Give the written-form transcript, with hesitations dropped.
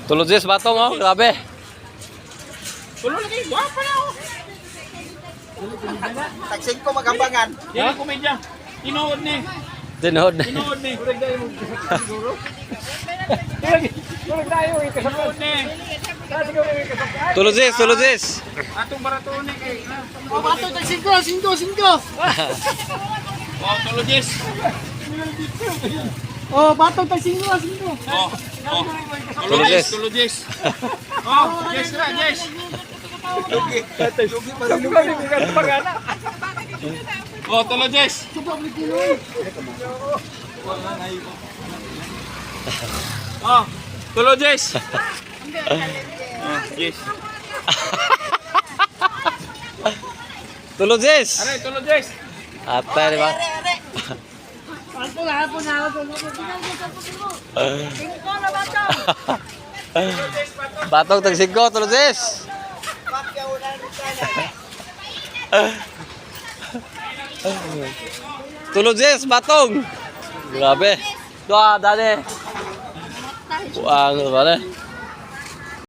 Tulog Jess, batong oh, grabe. Tulog lagi, guwapa na ako. Tagsing ko magambangan. Yan ang komedya. Inood ni. Dinood na. Inood ni. Turag tayo mo siguro. Tulog tayo. Inood ni. Tulog Jess, tulog Jess. Atong barato ni kay. Oh, bato tagsing ko, singko. Oh, tulog Jess. Oh, bato tagsing ko. Oh. Tulog Jess. Tulog Jess. Oh, Jess na, Jess. Lugi pa. Oh, tulog Jess. Oh, tulog Jess. Oh, Jess. Tulog Jess. Aray, tulog Jess. Atay, di ba? Hapon na. Singko na bato. Batong tagsiggo, tulog Jess. Tulog Jess, batong. Grabe. Ito dali. Buang, ba